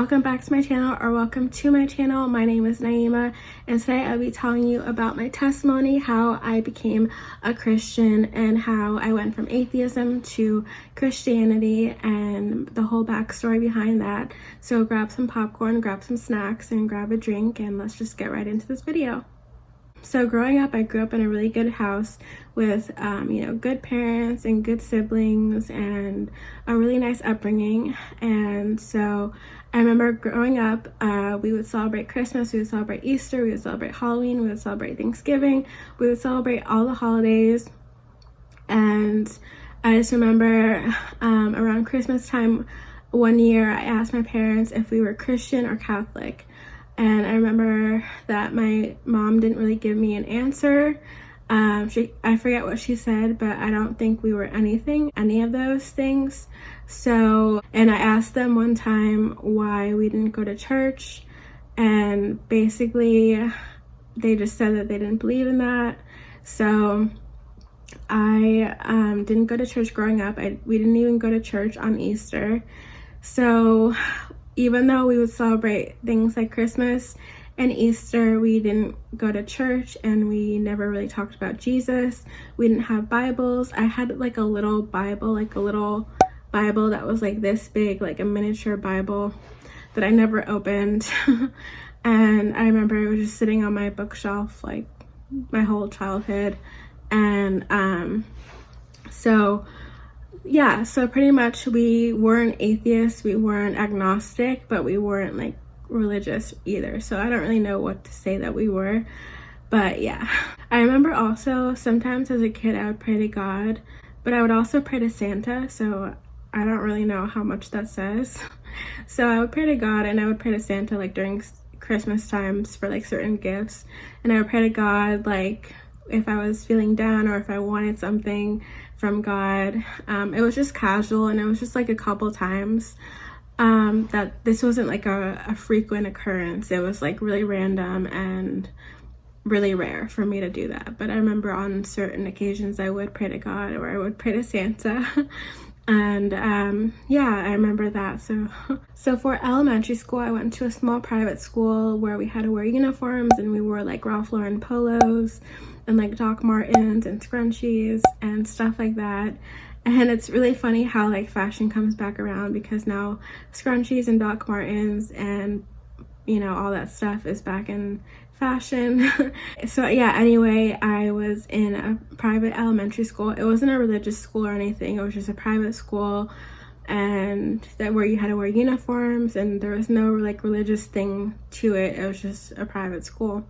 Welcome back to my channel, or welcome to my channel. My name is Naima, and today I'll be telling you about my testimony, how I became a Christian and how I went from atheism to Christianity and the whole backstory behind that. So grab some popcorn, grab some snacks, and grab a drink, and let's just get right into this video. So growing up, I grew up in a really good house with, good parents and good siblings and a really nice upbringing. And so I remember growing up, we would celebrate Christmas, we would celebrate Easter, we would celebrate Halloween, we would celebrate Thanksgiving, we would celebrate all the holidays. And I just remember around Christmas time, one year I asked my parents if we were Christian or Catholic. And I remember that my mom didn't really give me an answer. I forget what she said, but I don't think we were any of those things. So, and I asked them one time why we didn't go to church, and basically they just said that they didn't believe in that. So I didn't go to church growing up. We didn't even go to church on Easter. So even though we would celebrate things like Christmas and Easter, we didn't go to church, and we never really talked about Jesus. We didn't have Bibles. I had like a little Bible that was like this big, like a miniature Bible that I never opened. And I remember it was just sitting on my bookshelf like my whole childhood. And so pretty much we weren't atheists, we weren't agnostic, but we weren't like religious either. So I don't really know what to say that we were, but yeah. I remember also sometimes as a kid I would pray to God, but I would also pray to Santa, so I don't really know how much that says. So I would pray to God and I would pray to Santa like during Christmas times for like certain gifts, and I would pray to God like if I was feeling down or if I wanted something from God. It was just casual, and it was just like a couple times. That this wasn't like a frequent occurrence. It was like really random and really rare for me to do that. But I remember on certain occasions I would pray to God or I would pray to Santa. And I remember that. So for elementary school, I went to a small private school where we had to wear uniforms, and we wore like Ralph Lauren polos and like Doc Martens and scrunchies and stuff like that. And it's really funny how like fashion comes back around, because now scrunchies and Doc Martens and all that stuff is back in fashion. So yeah, anyway, I was in a private elementary school. It wasn't a religious school or anything. It was just a private school, and that where you had to wear uniforms, and there was no like religious thing to it. It was just a private school.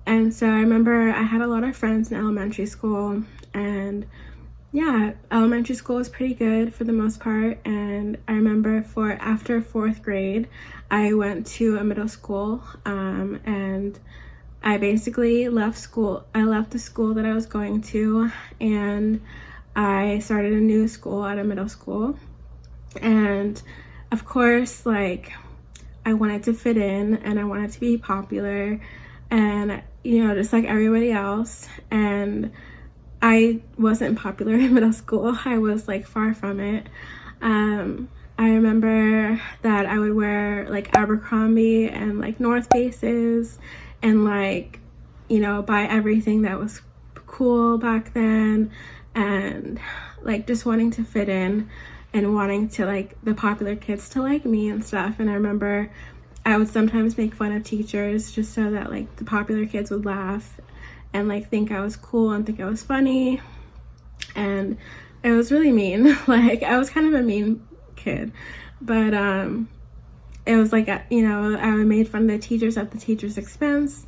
And so I remember I had a lot of friends in elementary school, and yeah, elementary school was pretty good for the most part. And I remember after 4th grade, I went to a middle school, and I basically left school. I left the school that I was going to, and I started a new school at a middle school. And of course, like, I wanted to fit in, and I wanted to be popular, and just like everybody else. And I wasn't popular in middle school. I was like far from it. I remember that I would wear like Abercrombie and like North Faces, and like buy everything that was cool back then, and like just wanting to fit in and wanting to like the popular kids to like me and stuff. And I remember I would sometimes make fun of teachers just so that like the popular kids would laugh and like think I was cool and think I was funny. And it was really mean. Like, I was kind of a mean kid, but it was like, I made fun of the teachers at the teachers' expense,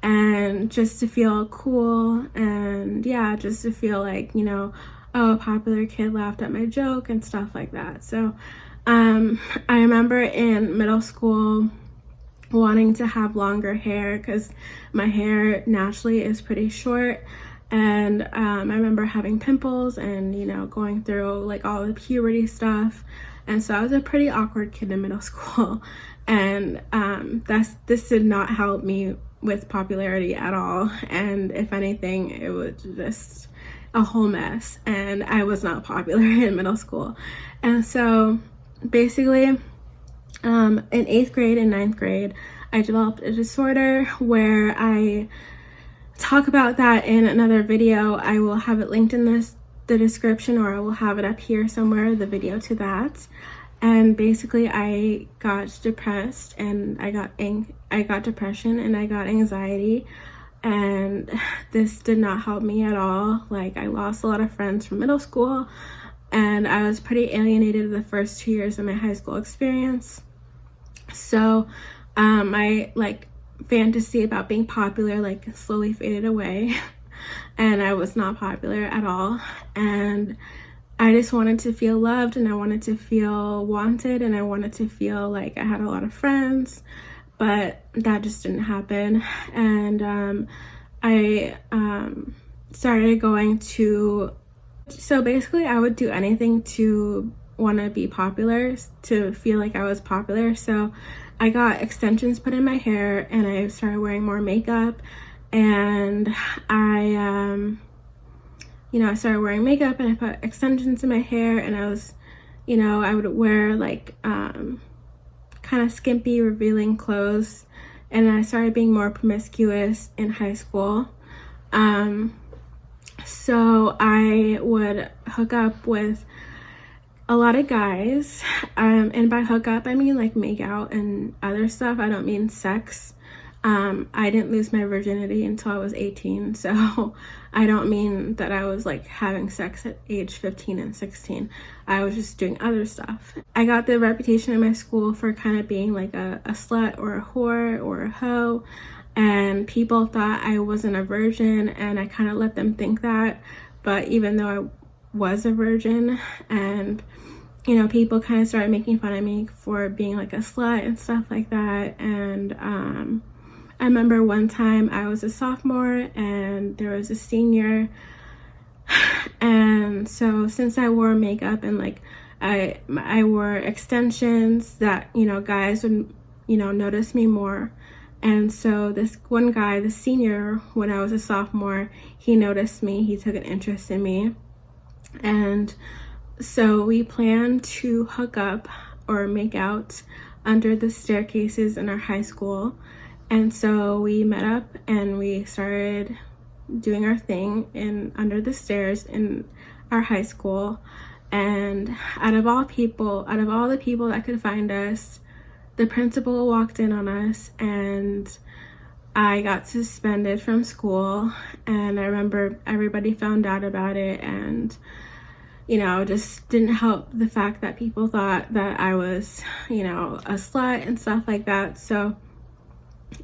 and just to feel cool, and yeah, just to feel like, a popular kid laughed at my joke and stuff like that. So I remember in middle school wanting to have longer hair, because my hair naturally is pretty short. And I remember having pimples and going through like all the puberty stuff. And so I was a pretty awkward kid in middle school, and this did not help me with popularity at all. And if anything, it was just a whole mess, and I was not popular in middle school. And so basically In 8th grade and 9th grade, I developed a disorder where I talk about that in another video. I will have it linked in the description, or I will have it up here somewhere, the video to that. And basically I got depressed, and I got depression, and I got anxiety, and this did not help me at all. Like, I lost a lot of friends from middle school, and I was pretty alienated the first 2 years of my high school experience. So my fantasy about being popular slowly faded away, and I was not popular at all, and I just wanted to feel loved, and I wanted to feel wanted, and I wanted to feel like I had a lot of friends, but that just didn't happen. And I started going to, so basically I would do anything to want to be popular, to feel like I was popular. So I got extensions put in my hair, and I started wearing more makeup, and I started wearing makeup, and I put extensions in my hair, and I was, I would wear kind of skimpy, revealing clothes, and I started being more promiscuous in high school. So I would hook up with a lot of guys, and by hook up I mean make out and other stuff. I don't mean sex. I didn't lose my virginity until I was 18, so I don't mean that I was having sex at age 15 and 16. I was just doing other stuff. I got the reputation in my school for kind of being a slut or a whore or a hoe, and people thought I wasn't a virgin, and I kind of let them think that. But even though I was a virgin, and people kind of started making fun of me for being a slut and stuff like that. And I remember one time I was a sophomore, and there was a senior, and so since I wore makeup and I wore extensions, that guys would notice me more. And so this one guy, the senior, when I was a sophomore, he noticed me, he took an interest in me, and so we planned to hook up or make out under the staircases in our high school. And so we met up, and we started doing our thing under the stairs in our high school. And out of all the people that could find us, the principal walked in on us, and I got suspended from school. And I remember everybody found out about it, and just didn't help the fact that people thought that I was a slut and stuff like that. So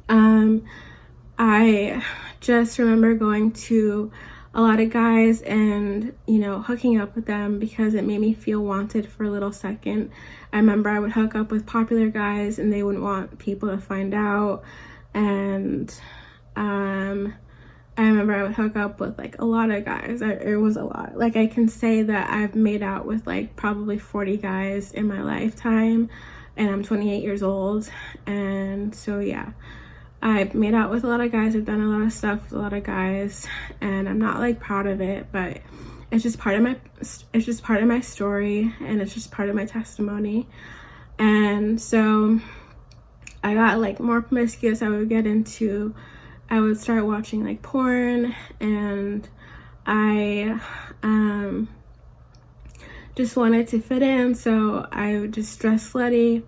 I just remember going to a lot of guys and hooking up with them because it made me feel wanted for a little second. I remember I would hook up with popular guys, and they wouldn't want people to find out. And I remember I would hook up with a lot of guys. It was a lot. I can say that I've made out with probably 40 guys in my lifetime, and I'm 28 years old. And so yeah, I've made out with a lot of guys. I've done a lot of stuff with a lot of guys, and I'm not proud of it, but it's just part of my story, and it's just part of my testimony. And so I got more promiscuous. I would start watching porn, and I just wanted to fit in, so I would just dress slutty.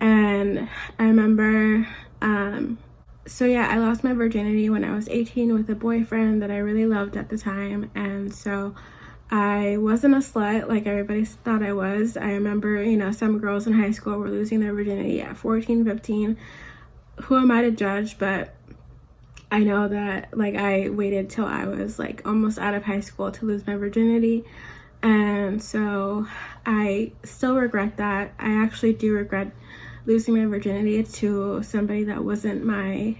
And I remember so yeah, I lost my virginity when I was 18 with a boyfriend that I really loved at the time. And so I wasn't a slut like everybody thought I was. I remember, some girls in high school were losing their virginity at 14, 15. Who am I to judge? But I know that I waited till I was almost out of high school to lose my virginity. And so I still regret that. I actually do regret losing my virginity to somebody that wasn't my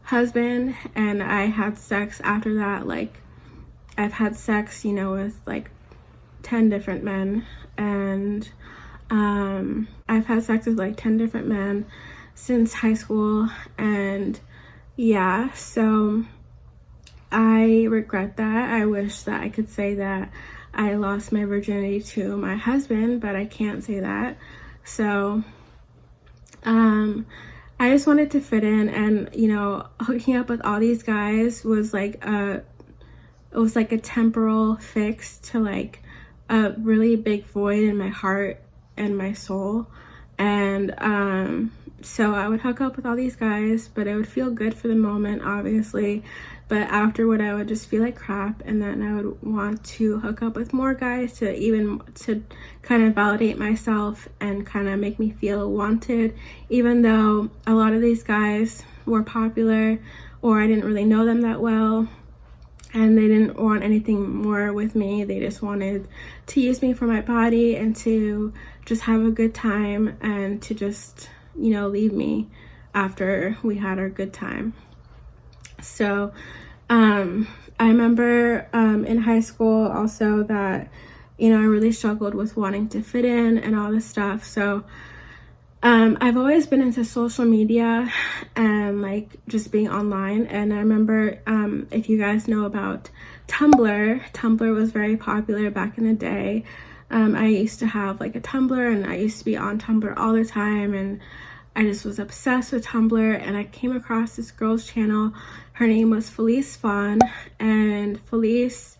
husband. And I had sex after that. I've had sex, with 10 different men. And I've had sex with 10 different men since high school. And yeah, so I regret that. I wish that I could say that I lost my virginity to my husband, but I can't say that. So Um, I just wanted to fit in, and hooking up with all these guys was like a temporal fix to like a really big void in my heart and my soul. And so I would hook up with all these guys, but it would feel good for the moment, obviously. But afterward, I would just feel like crap, and then I would want to hook up with more guys to kind of validate myself and kind of make me feel wanted, even though a lot of these guys were popular or I didn't really know them that well. And they didn't want anything more with me. They just wanted to use me for my body and to just have a good time and to just, leave me after we had our good time. So I remember in high school also that, I really struggled with wanting to fit in and all this stuff. So I've always been into social media and like just being online. And I remember, if you guys know about Tumblr was very popular back in the day. I used to have like a Tumblr, and I used to be on Tumblr all the time, and I just was obsessed with Tumblr. And I came across this girl's channel. Her name was Felice Fawn, and Felice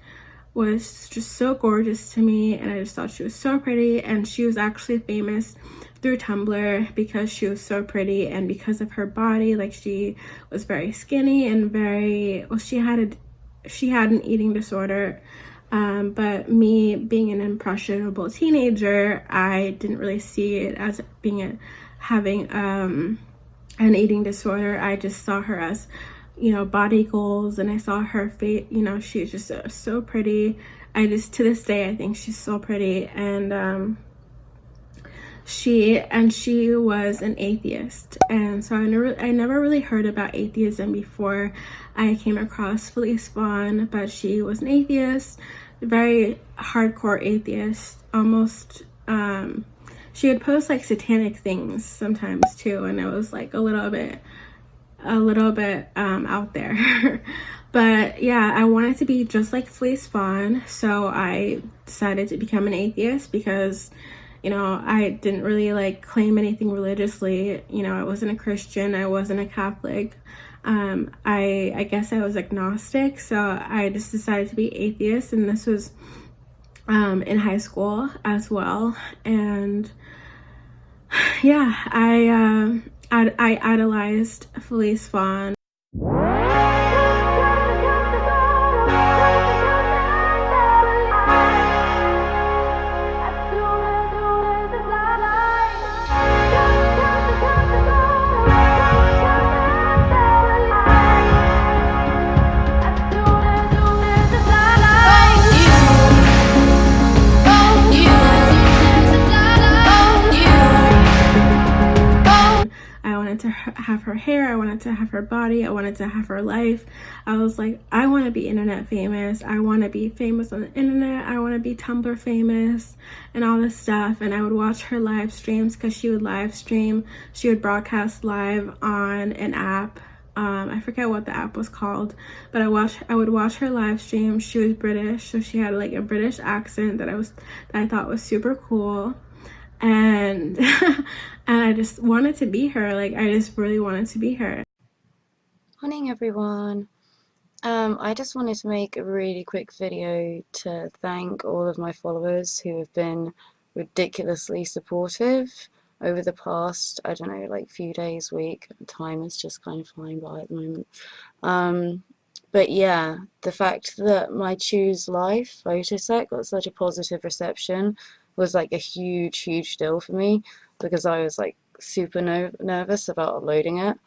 was just so gorgeous to me, and I just thought she was so pretty. And she was actually famous through Tumblr because she was so pretty and because of her body. Like, she was very skinny and she had an eating disorder, but me being an impressionable teenager, I didn't really see it as having an eating disorder. I just saw her as body goals, and I saw her face. She was just so pretty. To this day, I think she's so pretty. And she was an atheist, and so I never really heard about atheism before I came across Felice Vaughn. But she was an atheist, very hardcore atheist, almost. She would post like satanic things sometimes too, and it was like a little bit out there. But yeah, I wanted to be just like Felice Vaughn, so I decided to become an atheist because I didn't really like claim anything religiously. I wasn't a Christian, I wasn't a Catholic. I guess I was agnostic, so I just decided to be atheist, and this was in high school as well. And yeah, I idolized Felice Vaughn. To have her hair, I wanted to have her body, I wanted to have her life. I was like, I want to be internet famous, I want to be famous on the internet, I want to be Tumblr famous and all this stuff. And I would watch her live streams because she would broadcast live on an app. I forget what the app was called, but I would watch her live stream. She was British, so she had like a British accent that I thought was super cool. And and I just wanted to be her. Like, I just really wanted to be her. Morning everyone. I just wanted to make a really quick video to thank all of my followers who have been ridiculously supportive over the past, I don't know, like few days, week. Time is just kind of flying by at the moment. But yeah, the fact that my Choose Life photo set got such a positive reception was like a huge deal for me, because I was like super nervous about uploading it.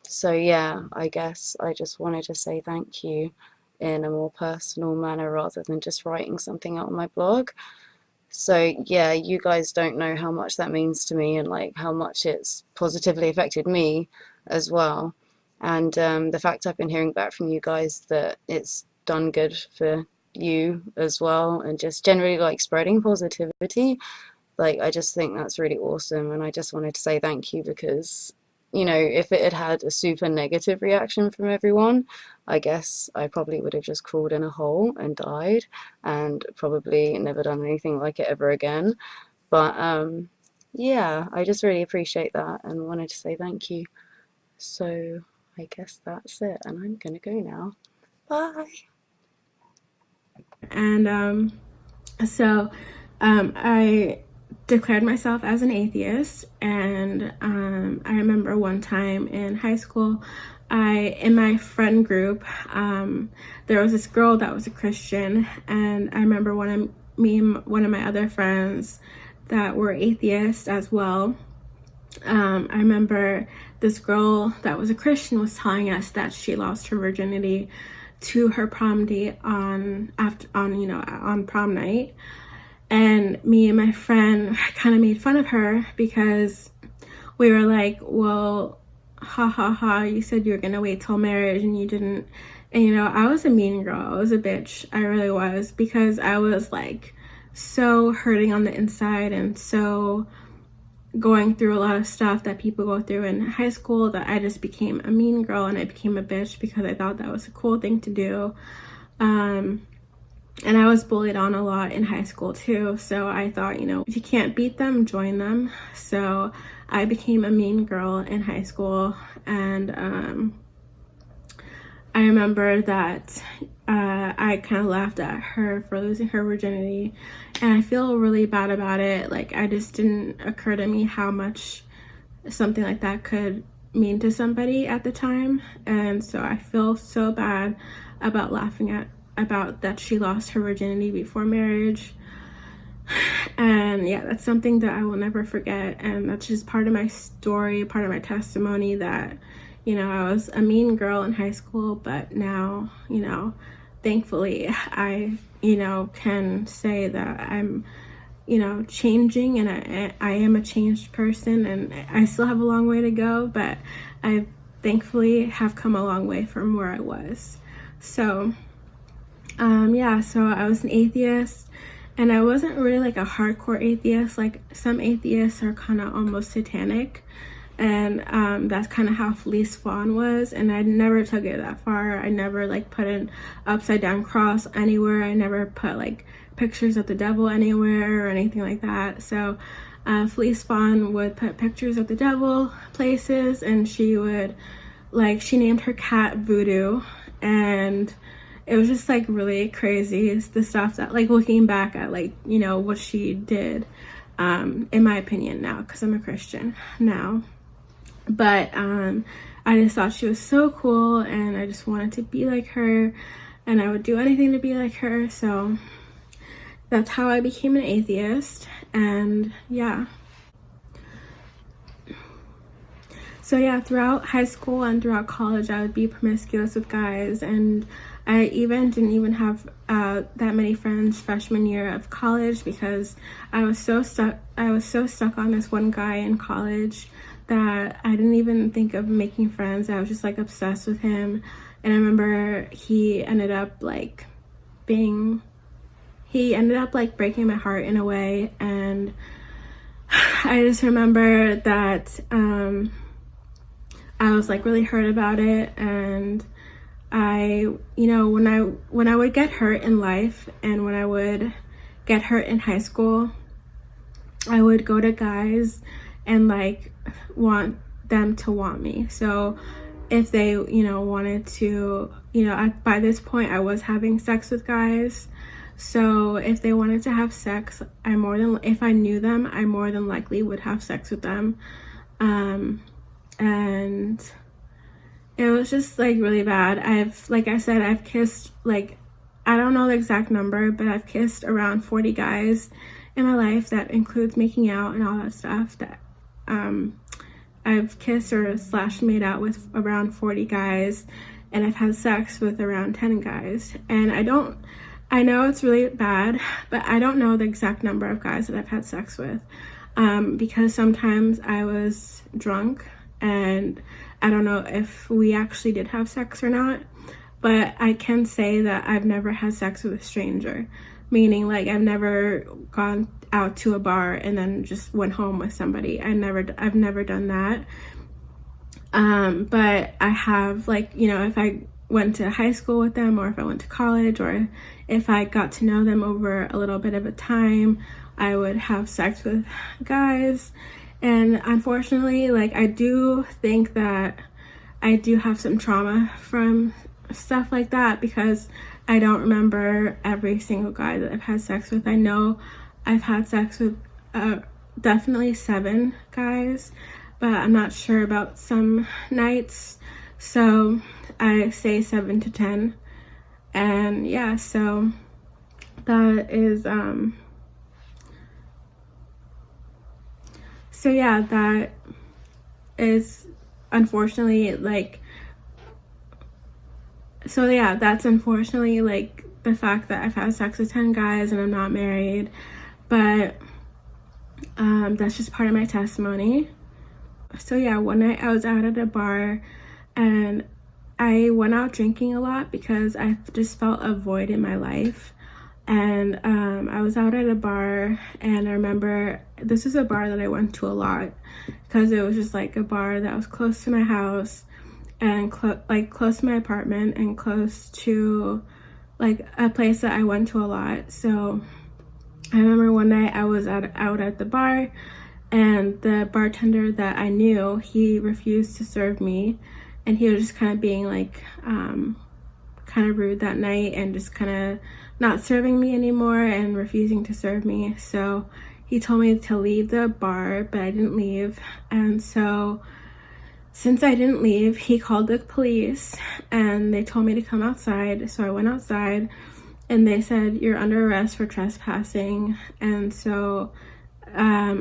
So yeah, I guess I just wanted to say thank you in a more personal manner rather than just writing something out on my blog. So yeah, you guys don't know how much that means to me, and like how much it's positively affected me as well. And the fact I've been hearing back from you guys that it's done good for you as well, and just generally like spreading positivity, like I just think that's really awesome. And I just wanted to say thank you, because if it had had a super negative reaction from everyone, I guess I probably would have just crawled in a hole and died and probably never done anything like it ever again. But yeah, I just really appreciate that and wanted to say thank you. So I guess that's it, and I'm gonna go now. Bye. And I declared myself as an atheist, and I remember one time in high school, in my friend group, there was this girl that was a Christian, and I remember one of my other friends that were atheists as well. I remember this girl that was a Christian was telling us that she lost her virginity to her prom date on prom night, and me and my friend kind of made fun of her because we were like, well, ha ha ha, you said you were gonna wait till marriage and you didn't. And I was a mean girl, I was a bitch, I really was, because I was like so hurting on the inside and so going through a lot of stuff that people go through in high school, that I just became a mean girl and I became a bitch because I thought that was a cool thing to do. And I was bullied on a lot in high school too, so I thought, if you can't beat them, join them. So I became a mean girl in high school, and I remember that I kind of laughed at her for losing her virginity, and I feel really bad about it. Like, I just didn't occur to me how much something like that could mean to somebody at the time, and so I feel so bad about laughing about that she lost her virginity before marriage. And yeah, that's something that I will never forget, and that's just part of my story, part of my testimony, that I was a mean girl in high school, but now, thankfully I can say that I'm changing, and I am a changed person, and I still have a long way to go, but I thankfully have come a long way from where I was. So so I was an atheist, and I wasn't really like a hardcore atheist. Like, some atheists are kind of almost satanic, and that's kind of how Felice Fawn was, and I never took it that far. I never like put an upside down cross anywhere. I never put like pictures of the devil anywhere or anything like that. So Felice Fawn would put pictures of the devil places, and she named her cat Voodoo, and it was just like really crazy. It's the stuff that, like, looking back at what she did, in my opinion now, because I'm a Christian now. But I just thought she was so cool, and I just wanted to be like her, and I would do anything to be like her. So that's how I became an atheist. And throughout high school and throughout college, I would be promiscuous with guys, and I didn't even have that many friends freshman year of college, because I was so stuck on this one guy in college that I didn't even think of making friends. I was just like obsessed with him, and I remember he ended up breaking my heart in a way, and I just remember that I was like really hurt about it. And I, when I would get hurt in life, and when I would get hurt in high school, I would go to guys and want them to want me. So if they, wanted to, by this point I was having sex with guys. So if they wanted to have sex, if I knew them, I more than likely would have sex with them. And it was just really bad. I've kissed, I don't know the exact number, but I've kissed around 40 guys in my life. That includes making out and all that stuff. That I've kissed or / made out with around 40 guys, and I've had sex with around 10 guys. And I know it's really bad, but I don't know the exact number of guys that I've had sex with, because sometimes I was drunk, and I don't know if we actually did have sex or not. But I can say that I've never had sex with a stranger, meaning I've never gone out to a bar and then just went home with somebody. I've never done that. But I have, if I went to high school with them, or if I went to college, or if I got to know them over a little bit of a time, I would have sex with guys. And unfortunately, like, I do think that I do have some trauma from stuff like that, because I don't remember every single guy that I've had sex with. I know I've had sex with definitely 7 guys, but I'm not sure about some nights, so I say 7 to 10. And yeah, so that is so yeah, that is unfortunately like, so yeah, that's unfortunately like the fact that I've had sex with 10 guys and I'm not married. But that's just part of my testimony. So yeah, one night I was out at a bar and I went out drinking a lot because I just felt a void in my life. And I was out at a bar, and I remember this is a bar that I went to a lot because it was just like a bar that was close to my house and close to my apartment and close to like a place that I went to a lot. So I remember one night I was out at the bar, and the bartender that I knew, he refused to serve me, and he was just kind of being like kind of rude that night and just kind of not serving me anymore and refusing to serve me. So he told me to leave the bar, but I didn't leave. And so since I didn't leave, he called the police and they told me to come outside. So I went outside and they said, "You're under arrest for trespassing." And so I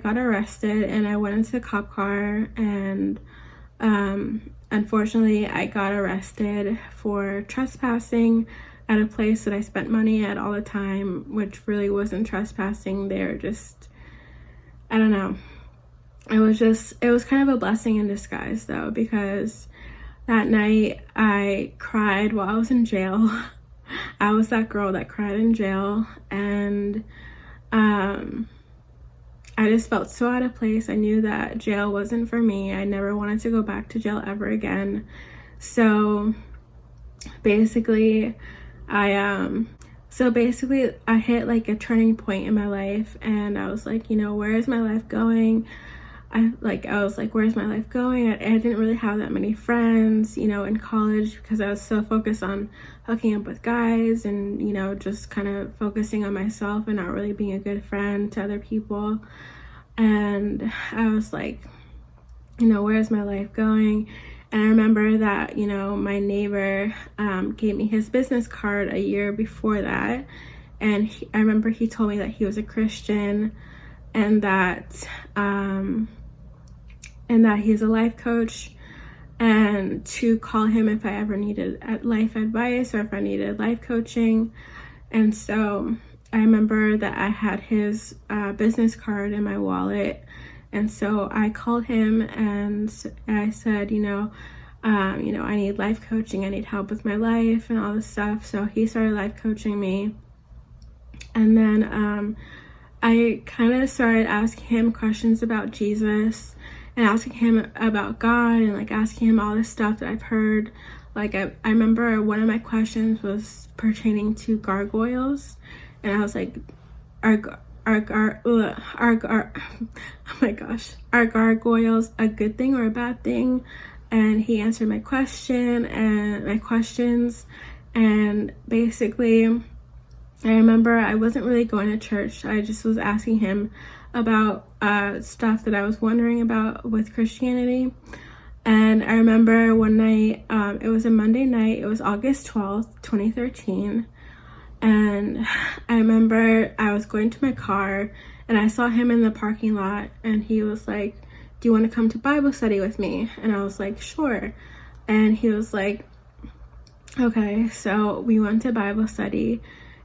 got arrested and I went into the cop car, and unfortunately I got arrested for trespassing at a place that I spent money at all the time, which really wasn't trespassing. They're just, I don't know. It was kind of a blessing in disguise though, because that night I cried while I was in jail. I was that girl that cried in jail, and I just felt so out of place. I knew that jail wasn't for me. I never wanted to go back to jail ever again. So basically I hit like a turning point in my life, and I was like, where is my life going? I was like, where's my life going? I didn't really have that many friends, in college, because I was so focused on hooking up with guys and, just kind of focusing on myself and not really being a good friend to other people. And I was like, where's my life going? And I remember that, my neighbor gave me his business card a year before that. And I remember he told me that he was a Christian, and that he's a life coach, and to call him if I ever needed life advice or if I needed life coaching. And so I remember that I had his business card in my wallet, and so I called him and I said, I need life coaching, I need help with my life and all this stuff. So he started life coaching me, and then I kind of started asking him questions about Jesus and asking him about God, and like asking him all this stuff that I've heard. Like I remember one of my questions was pertaining to gargoyles, and I was like, are gargoyles a good thing or a bad thing? And he answered my question and my questions, and basically I remember I wasn't really going to church. I just was asking him about stuff that I was wondering about with Christianity. And I remember one night, it was a Monday night, it was August 12th, 2013. And I remember I was going to my car and I saw him in the parking lot, and he was like, "Do you want to come to Bible study with me?" And I was like, "Sure." And he was like, "Okay." So we went to Bible study.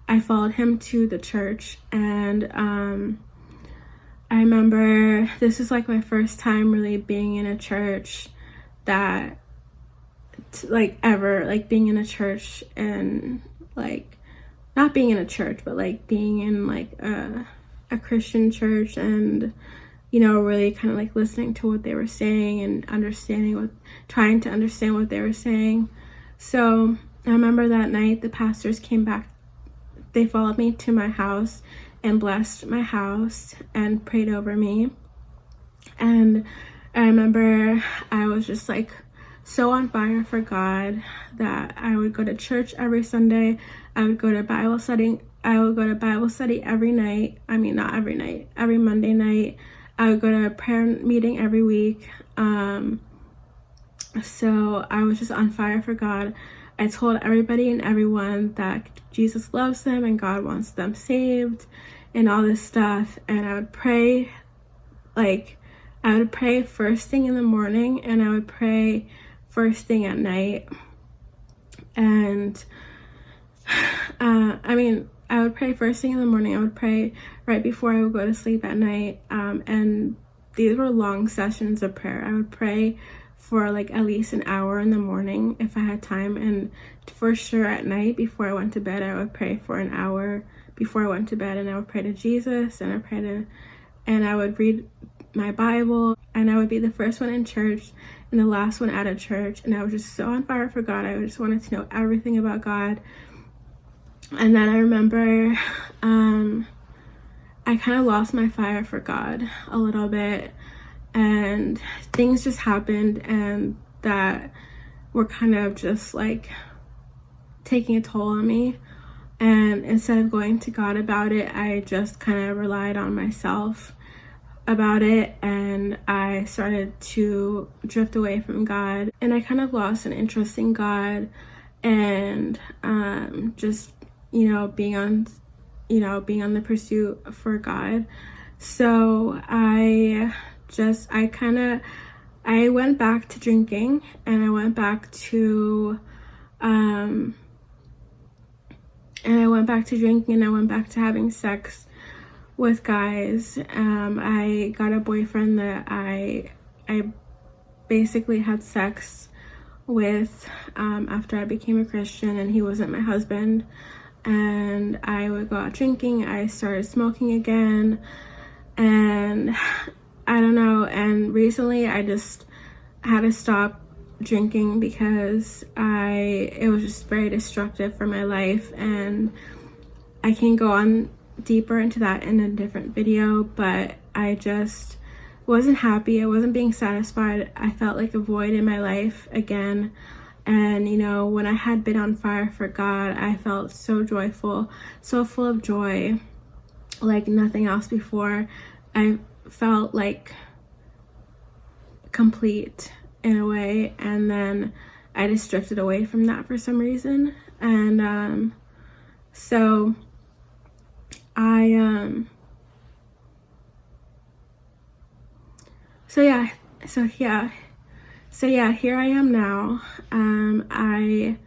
I followed him to the church, and I remember this is like my first time really being in a church that ever, like being in a church, and like not being in a church, but like being in like a Christian church. And really kind of like listening to what they were saying and trying to understand what they were saying. So I remember that night the pastors came back. They followed me to my house and blessed my house and prayed over me. And I remember I was just like so on fire for God that I would go to church every Sunday. I would go to Bible study. I would go to Bible study every night. I mean, not every night, every Monday night. I would go to a prayer meeting every week. So I was just on fire for God. I told everybody and everyone that Jesus loves them and God wants them saved and all this stuff. And I would pray, first thing in the morning, and I would pray first thing at night. And I would pray first thing in the morning. I would pray right before I would go to sleep at night. And these were long sessions of prayer. I would pray for like at least an hour in the morning if I had time, and for sure at night before I went to bed I would pray for an hour before I went to bed, and I would pray to Jesus, and I would read my Bible, and I would be the first one in church and the last one out of church, and I was just so on fire for God. I just wanted to know everything about God. And then I remember I kind of lost my fire for God a little bit, and things just happened and that were kind of just like taking a toll on me. And instead of going to God about it, I just kind of relied on myself about it, and I started to drift away from God, and I kind of lost an interest in God, and just being on the pursuit for God. So I went back to drinking, and I went back to having sex with guys. I got a boyfriend that I basically had sex with after I became a Christian, and he wasn't my husband. And I would go out drinking. I started smoking again, and I don't know. And recently I just had to stop drinking because it was just very destructive for my life, and I can go on deeper into that in a different video. But I just wasn't happy. I wasn't being satisfied. I felt like a void in my life again. And when I had been on fire for God, I felt so joyful, so full of joy, like nothing else before. I felt like complete in a way, and then I just drifted away from that for some reason. And so here I am now. I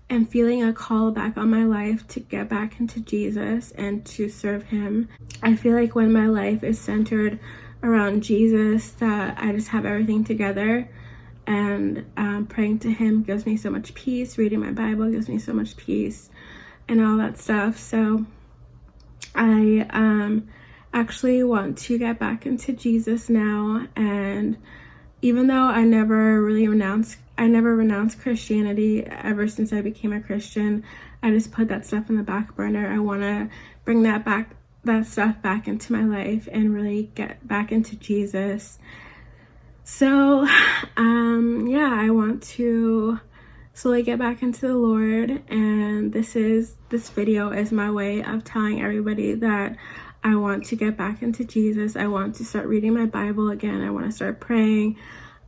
am feeling a call back on my life to get back into Jesus and to serve him. I feel like when my life is centered around Jesus, that I just have everything together, and praying to him gives me so much peace. Reading my Bible gives me so much peace and all that stuff. So I actually want to get back into Jesus now. And even though I never renounced Christianity ever since I became a Christian, I just put that stuff in the back burner. I want to bring that stuff back into my life and really get back into Jesus. So I want to slowly get back into the Lord, and this video is my way of telling everybody that I want to get back into Jesus. I want to start reading my Bible again. I want to start praying.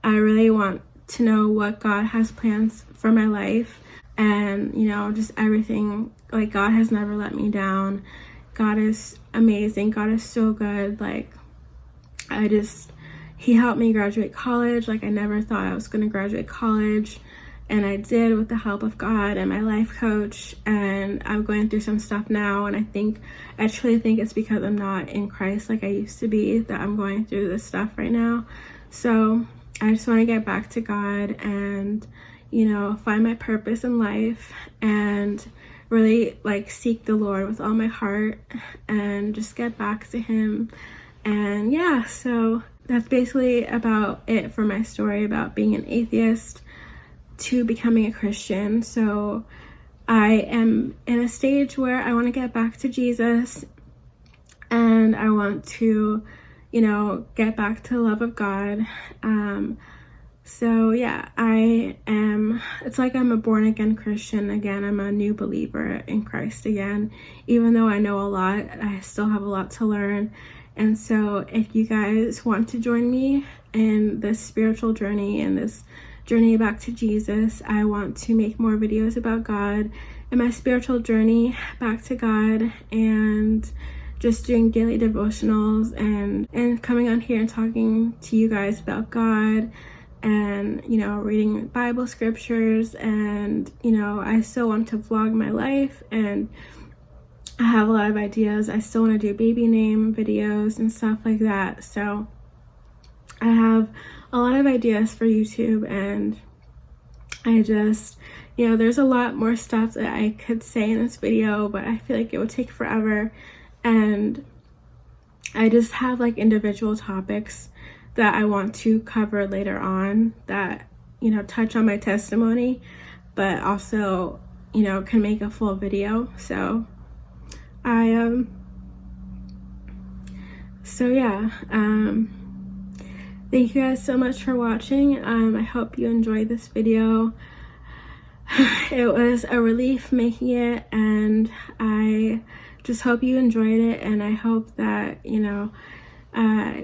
I really want to know what God has plans for my life, and just everything. Like, God has never let me down. God is amazing. God is so good. Like, he helped me graduate college. Like, I never thought I was going to graduate college, and I did with the help of God and my life coach. And I'm going through some stuff now, and I truly think it's because I'm not in Christ like I used to be that I'm going through this stuff right now. So I just want to get back to God and find my purpose in life, and really seek the Lord with all my heart, and just get back to him And yeah, so that's basically about it for my story about being an atheist to becoming a Christian. So I am in a stage where I want to get back to Jesus, and I want to, you know, get back to the love of God. So yeah, it's like I'm a born again Christian again. I'm a new believer in Christ again. Even though I know a lot, I still have a lot to learn. And so if you guys want to join me in this spiritual journey and this journey back to Jesus, I want to make more videos about God and my spiritual journey back to God, and just doing daily devotionals and coming on here and talking to you guys about God, and, you know, reading Bible scriptures. And, you know, I still want to vlog my life, and I have a lot of ideas. I still want to do baby name videos and stuff like that. So I have a lot of ideas for YouTube, and I just, you know, there's a lot more stuff that I could say in this video, but I feel like it would take forever. And I just have like individual topics that I want to cover later on that, you know, touch on my testimony, but also, you know, can make a full video. So thank you guys so much for watching. I hope you enjoyed this video. It was a relief making it, and I just hope you enjoyed it, and I hope that, you know,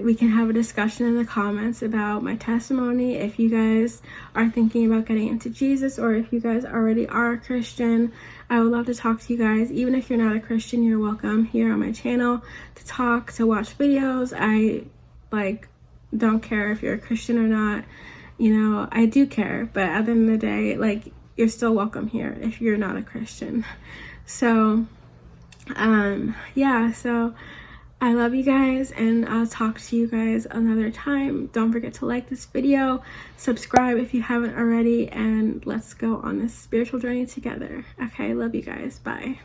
we can have a discussion in the comments about my testimony. If you guys are thinking about getting into Jesus, or if you guys already are a Christian, I would love to talk to you guys. Even if you're not a Christian, you're welcome here on my channel to talk, to watch videos. I don't care if you're a Christian or not. You know, I do care, but at the end of the day, like, you're still welcome here if you're not a Christian. So yeah, so I love you guys, and I'll talk to you guys another time. Don't forget to like this video, subscribe if you haven't already, and let's go on this spiritual journey together. Okay, love you guys. Bye.